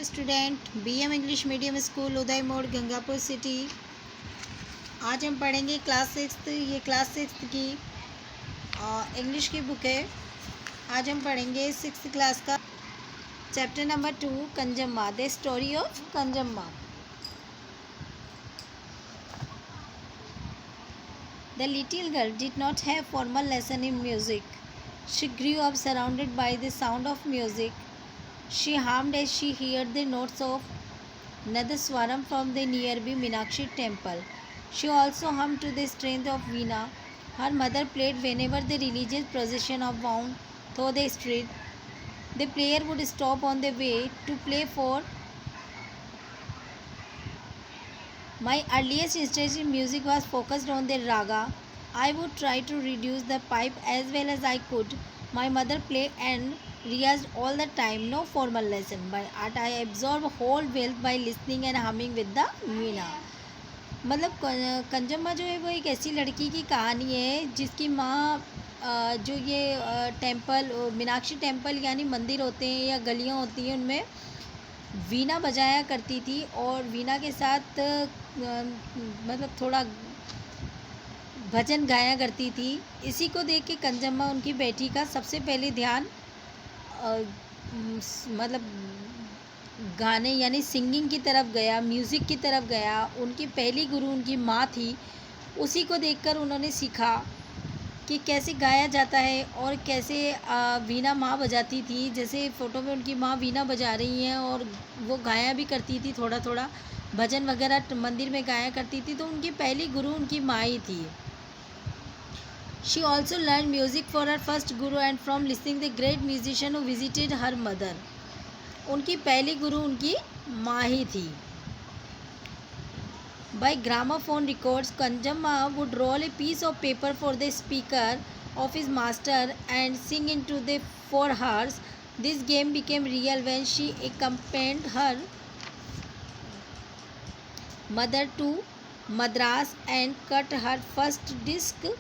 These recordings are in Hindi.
Student BM English medium school Uday Mod Gangapur city. आज हम पढ़ेंगे क्लास सिक्स्थ। ये क्लास सिक्स्थ की इंग्लिश की बुक है। आज हम पढ़ेंगे सिक्स्थ क्लास का chapter number 2 Kunjamma, the story of Kunjamma. The little girl did not have formal lesson in music. She grew up surrounded by the sound of music. She hummed as she heard the notes of Nadaswaram from the nearby Meenakshi temple. She also hummed to the strength of Veena. Her mother played whenever the religious procession wound through the street. The player would stop on the way to play for. My earliest interest in music was focused on the raga. I would try to reduce the pipe as well as I could. My mother played and rehearsed all the time, no formal lesson, but I absorbed whole wealth by listening and humming with the veena. मतलब कंजम्मा जो है वो एक ऐसी लड़की की कहानी है जिसकी माँ जो ये टेम्पल मीनाक्षी टेम्पल यानी मंदिर होते हैं या गलियाँ होती हैं उनमें वीणा बजाया करती थी और वीणा के साथ मतलब थोड़ा भजन गाया करती थी। इसी को देख के कंजम्मा उनकी बेटी का सबसे पहले ध्यान मतलब गाने यानी सिंगिंग की तरफ गया, म्यूज़िक की तरफ गया। उनकी पहली गुरु उनकी माँ थी। उसी को देखकर उन्होंने सीखा कि कैसे गाया जाता है और कैसे वीणा माँ बजाती थी। जैसे फ़ोटो में उनकी माँ वीणा बजा रही हैं और वो गाया भी करती थी, थोड़ा थोड़ा भजन वगैरह मंदिर में गाया करती थी। तो उनकी पहली गुरु उनकी माँ ही थी। She also learned music for her first guru and from listening the great musician who visited her mother. उनकी पहली गुरु उनकी माँ ही थी। By gramophone records, Kanjamma would roll a piece of paper for the speaker of his master and sing into the 4 hours. This game became real when she accompanied her mother to Madras and cut her first disc.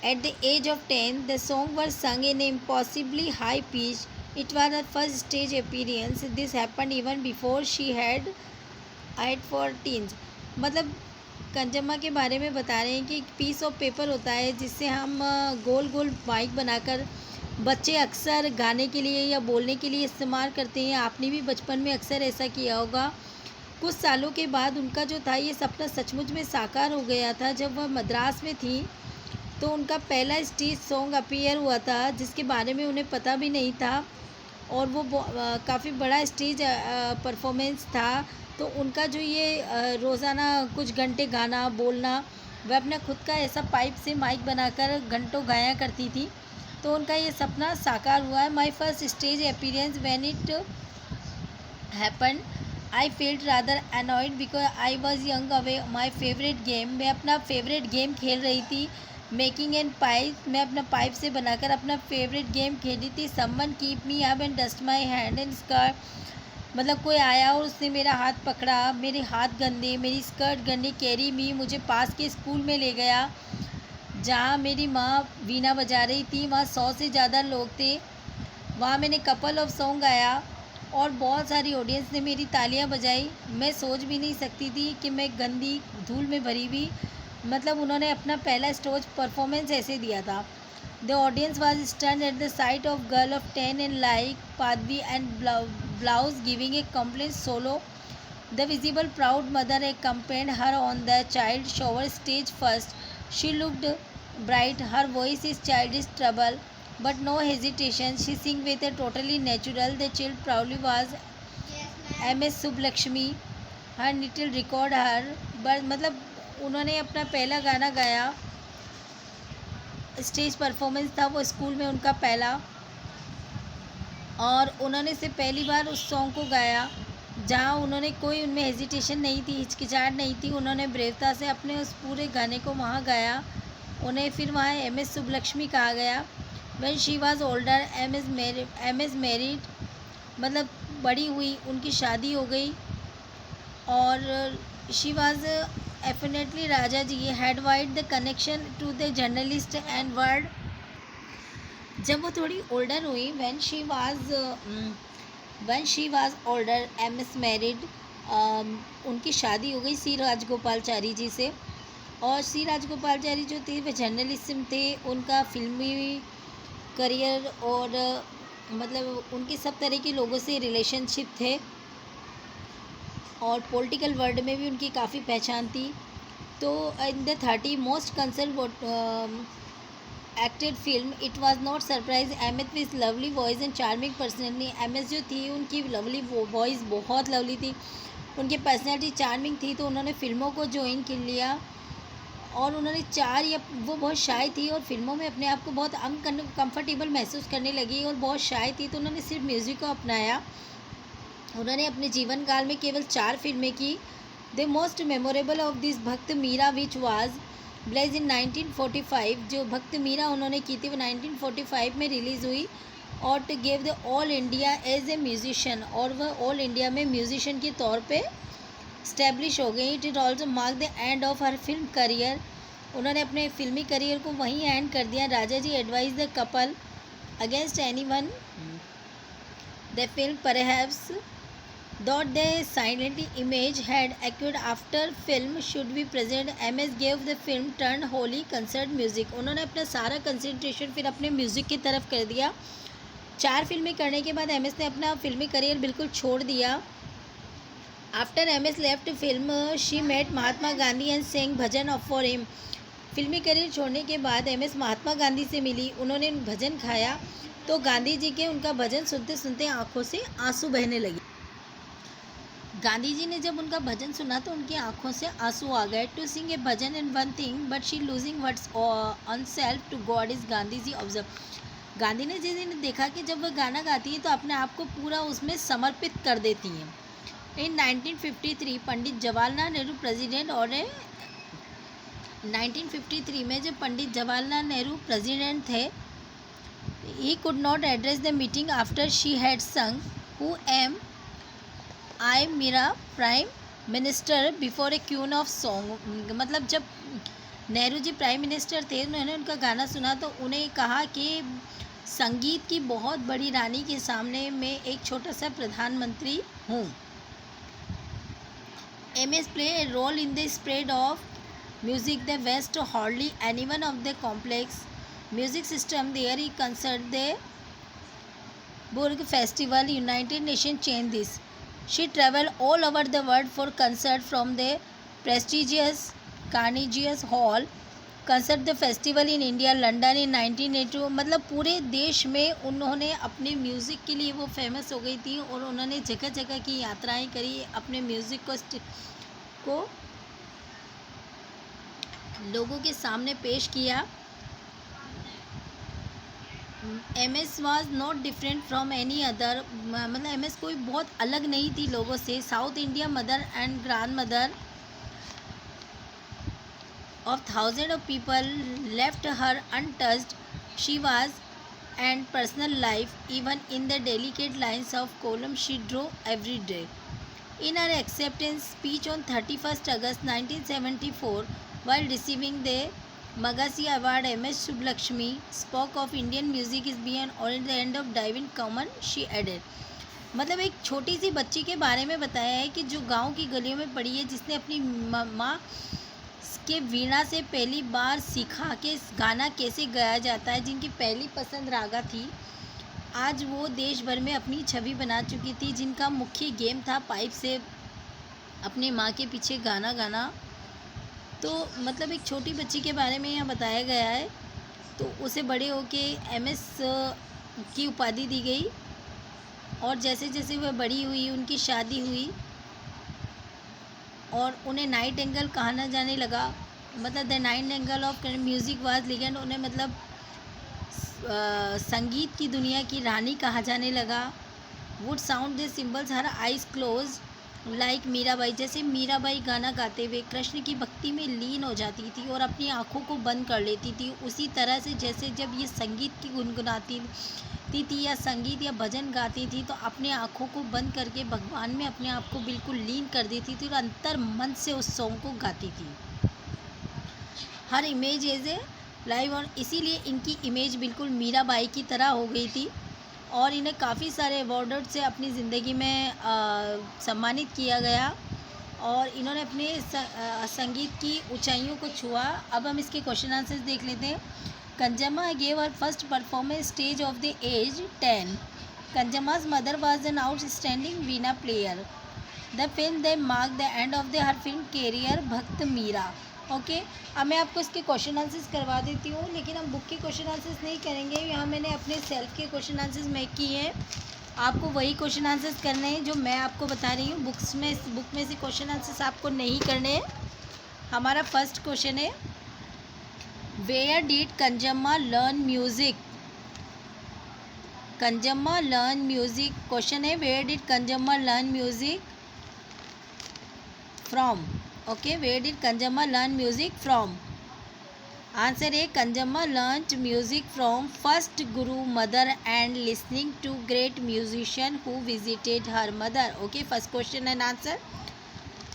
At the age of 10, the songs were sung in an impossibly high pitch. It was her first stage appearance. This happened even before she had 14. मतलब कंजम्मा के बारे में बता रहे हैं कि एक पीस ऑफ पेपर होता है जिससे हम गोल गोल माइक बनाकर बच्चे अक्सर गाने के लिए या बोलने के लिए इस्तेमाल करते हैं। आपने भी बचपन में अक्सर ऐसा किया होगा। कुछ सालों के बाद उनका जो था ये सपना सचमुच में साकार हो गया था। जब वह मद्रास में थी तो उनका पहला स्टेज सॉन्ग अपीयर हुआ था जिसके बारे में उन्हें पता भी नहीं था और वो काफ़ी बड़ा स्टेज परफॉर्मेंस था। तो उनका जो ये रोज़ाना कुछ घंटे गाना बोलना, वह अपना खुद का ऐसा पाइप से माइक बनाकर घंटों गाया करती थी। तो उनका ये सपना साकार हुआ है। My first stage appearance when it happen I felt rather annoyed because I was young away my favourite game. मैं अपना फेवरेट गेम खेल रही थी, मेकिंग एंड पाइप। मैं अपना पाइप से बनाकर अपना फेवरेट गेम खेली थी। Someone keep me up and dust my hand and skirt. मतलब कोई आया और उसने मेरा हाथ पकड़ा, मेरे हाथ गंदे, मेरी स्कर्ट गंदी। कैरी मी, मुझे पास के स्कूल में ले गया जहाँ मेरी माँ वीणा बजा रही थी। वहाँ 100 से ज़्यादा लोग थे। वहाँ मैंने कपल ऑफ सॉन्ग गाया और बहुत सारी ऑडियंस ने मेरी तालियां बजाई। मैं सोच भी नहीं सकती थी कि मैं गंदी धूल में भरी हुई, मतलब उन्होंने अपना पहला स्टेज परफॉर्मेंस ऐसे दिया था। The audience was stunned at the sight of girl of 10 and like पादवी and blouse giving a complete solo. The visible proud mother accompanied her on the child shower stage first. She looked bright. Her voice is childish trouble, but no hesitation. She sang with a totally natural. The child proudly was MS Sublakshmi. Her little record her, but मतलब उन्होंने अपना पहला गाना गाया, स्टेज परफॉर्मेंस था वो स्कूल में उनका पहला, और उन्होंने से पहली बार उस सॉन्ग को गाया जहाँ उन्होंने कोई उनमें हेजिटेशन नहीं थी, हिचकिचाहट नहीं थी। उन्होंने ब्रेवता से अपने उस पूरे गाने को वहाँ गाया। उन्हें फिर वहाँ MS सुब्बलक्ष्मी कहा गया। When she was older MS married, मतलब बड़ी हुई, उनकी शादी हो गई और she was definitely Raja ji had wide the connection to the journalist and word. जब वो थोड़ी ओल्डर हुई, when she was one she was older M S married, उनकी शादी हो गई सी राजगोपालचारी जी से। और सी राजगोपालचारी जो थे वे जर्नलिज्म थे, उनका फिल्मी करियर और मतलब उनके सब तरह के लोगों से रिलेशनशिप थे और पॉलिटिकल वर्ल्ड में भी उनकी काफ़ी पहचान थी। तो in the 30 most concern acted film it was not surprise amid with lovely voice and charming personality. M S जो थी उनकी लवली वॉइस बहुत लवली थी, उनकी पर्सनैलिटी चार्मिंग थी, तो उन्होंने फिल्मों को ज्वाइन कर लिया। और उन्होंने वो बहुत शाय थी और फिल्मों में अपने आप को बहुत अनकम्फर्टेबल महसूस करने लगी और बहुत शाय थी, तो उन्होंने सिर्फ म्यूज़िक को अपनाया। उन्होंने अपने जीवन काल में केवल 4 फिल्में की। The most memorable of this भक्त मीरा विच वाज ब्लेज इन 1945। जो भक्त मीरा उन्होंने की थी वो 1945 में रिलीज़ हुई और to give the all India as a musician, और वह ऑल इंडिया में म्यूजिशियन के तौर पे स्टैब्लिश हो गई। It is also mark the end of her film career. उन्होंने अपने फिल्मी करियर को वहीं एंड कर दिया। Raja ji advise the couple against any one the film perhaps though the silent image had acquired after film should be present, MS gave the film turn wholly concert music। उन्होंने अपना सारा कंसंट्रेशन फिर अपने म्यूज़िक की तरफ कर दिया। 4 फिल्में करने के बाद MS ने अपना फिल्मी करियर बिल्कुल छोड़ दिया। After MS left film she met Mahatma Gandhi and sang bhajan of for him. फिल्मी करियर छोड़ने के बाद MS महात्मा गांधी से मिली, उन्होंने भजन खाया तो गांधी जी के उनका भजन सुनते सुनते आंखों से आंसू बहने लगे। गांधी जी ने जब उनका भजन सुना तो उनकी आंखों से आंसू आ गए। To sing a bhajan in one thing but she losing words on self to God is Gandhi ji observe. Gandhi ने जी ने देखा कि जब वह गाना गाती है तो अपने आप को पूरा उसमें समर्पित कर देती हैं। इन 1953 पंडित जवाहरलाल नेहरू प्रेसिडेंट और 1953 में जब पंडित जवाहरलाल नेहरू प्रेसिडेंट थे, he could not address the meeting after she had sung who am I Meera prime minister before a queen of song. मतलब जब नेहरू जी प्राइम मिनिस्टर थे, उन्होंने उनका गाना सुना तो उन्हें कहा कि संगीत की बहुत बड़ी रानी के सामने मैं एक छोटा सा प्रधानमंत्री हूँ। MS play a role in the spread of music the west hardly any one of the complex music system there he concert the burg festival United Nation change this. She traveled all over the world for concert from the prestigious Carnegie Hall concert the festival in India London in 1982। मतलब पूरे देश में उन्होंने अपने म्यूज़िक के लिए वो फेमस हो गई थी और उन्होंने जगह जगह की यात्राएं करी, अपने म्यूज़िक को लोगों के सामने पेश किया। MS was not different from any other, मतलब MS कोई बहुत अलग नहीं थी लोगों से। South India mother and grandmother of thousand of people left her untouched she was and personal life even in the delicate lines of kolam she drew every day. In her acceptance speech on 31 August 1974 while receiving the Magasi Award, MS Subbulakshmi spoke of Indian music is beyond or at the end of diving common, she added। मतलब एक छोटी सी बच्ची के बारे में बताया है कि जो गांव की गलियों में पड़ी है, जिसने अपनी माँ के वीणा से पहली बार सीखा कि गाना कैसे गाया जाता है, जिनकी पहली पसंद रागा थी। आज वो देश भर में अपनी छवि बना चुकी थी, जिनका मुख्य गेम था पाइप से अपनी माँ के पीछे गाना गाना। तो मतलब एक छोटी बच्ची के बारे में यहाँ बताया गया है। तो उसे बड़े होके MS की उपाधि दी गई और जैसे जैसे वह बड़ी हुई उनकी शादी हुई और उन्हें नाइट एंगल कहा जाने लगा। मतलब the night angle of music was legend, उन्हें मतलब संगीत की दुनिया की रानी कहा जाने लगा। Would sound the symbols her eyes close like Mirabai. जैसे मीराबाई गाना गाते हुए कृष्ण की भक्ति में लीन हो जाती थी और अपनी आँखों को बंद कर लेती थी, उसी तरह से जैसे जब ये संगीत की गुनगुनाती थी या संगीत या भजन गाती थी तो अपने आँखों को बंद करके भगवान में अपने आप को बिल्कुल लीन कर देती थी और अंतर मन से उस सॉन्ग को गाती थी। हर इमेज एज ए लाइव, और इसीलिए इनकी इमेज बिल्कुल मीराबाई की तरह हो गई थी। और इन्हें काफ़ी सारे अवार्ड से अपनी ज़िंदगी में सम्मानित किया गया और इन्होंने अपने संगीत की ऊंचाइयों को छुआ। अब हम इसके क्वेश्चन आंसर्स देख लेते हैं। Kunjamma gave her first performance stage of the age 10। कंजम्मा's mother was an outstanding veena player. The film then marked the end of her film career भक्त मीरा। ओके, अब मैं आपको इसके क्वेश्चन आंसर्स करवा देती हूँ, लेकिन हम बुक के क्वेश्चन आंसर्स नहीं करेंगे। यहाँ मैंने अपने सेल्फ के क्वेश्चन आंसर्स मेक किए हैं, आपको वही क्वेश्चन आंसर्स करने हैं जो मैं आपको बता रही हूँ। बुक में से क्वेश्चन आंसर्स आपको नहीं करने हैं। हमारा फर्स्ट क्वेश्चन है, where did Kunjamma learn music? Kunjamma learn music, question है where did Kunjamma learn music from? Okay, where did Kunjamma learn music from? Answer है Kunjamma learned music from first guru mother and listening to great musician who visited her mother. Okay, first question and answer.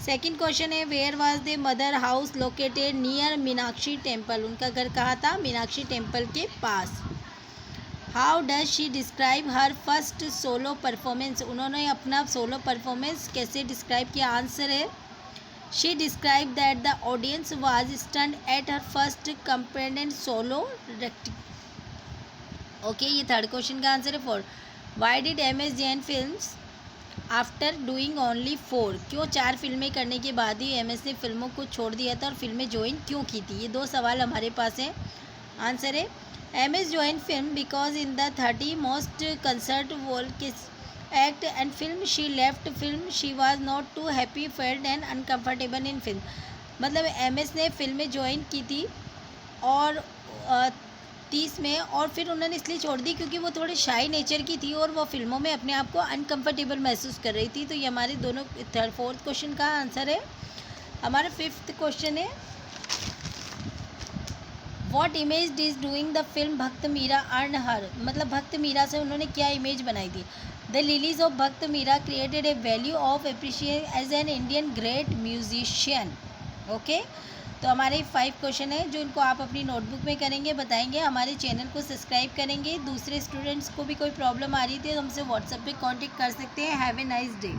Second question है, where was the mother house located near Meenakshi temple? उनका घर कहाँ था? मीनाक्षी टेम्पल के पास। How does she describe her first solo performance? उन्होंने अपना सोलो परफॉर्मेंस कैसे डिस्क्राइब किया? आंसर है she describe that the audience was stunned at her first independent solo recital. Okay, ये थर्ड क्वेश्चन का आंसर है। Four, why did MS join films after doing only 4? क्यों 4 फिल्में करने के बाद ही MS ने फिल्मों को छोड़ दिया था और फिल्में ज्वाइन क्यों की थी? ये 2 सवाल हमारे पास हैं। आंसर है MS joined film because in the 30 most concert Volkis act and film she left film she was not too happy felt and uncomfortable in film। मतलब MS ने फिल्में ज्वाइन की थी और 30 में, और फिर उन्होंने इसलिए छोड़ दी क्योंकि वो थोड़े शाई नेचर की थी और वो फिल्मों में अपने आप को अनकम्फर्टेबल महसूस कर रही थी। तो ये हमारे दोनों फोर्थ क्वेश्चन का आंसर है। हमारा फिफ्थ क्वेश्चन है, what image does doing the film Bhakta Meera earn हर? मतलब भक्त मीरा से उन्होंने क्या इमेज बनाई थी? The lilies of Bhakta Meera created a value of appreciation as an Indian great musician. Okay, तो हमारे 5 क्वेश्चन है जो इनको आप अपनी नोटबुक में करेंगे, बताएंगे, हमारे चैनल को सब्सक्राइब करेंगे। दूसरे स्टूडेंट्स को भी कोई प्रॉब्लम आ रही थी तो हमसे व्हाट्सएप पे कांटेक्ट कर सकते हैं। Have a nice day.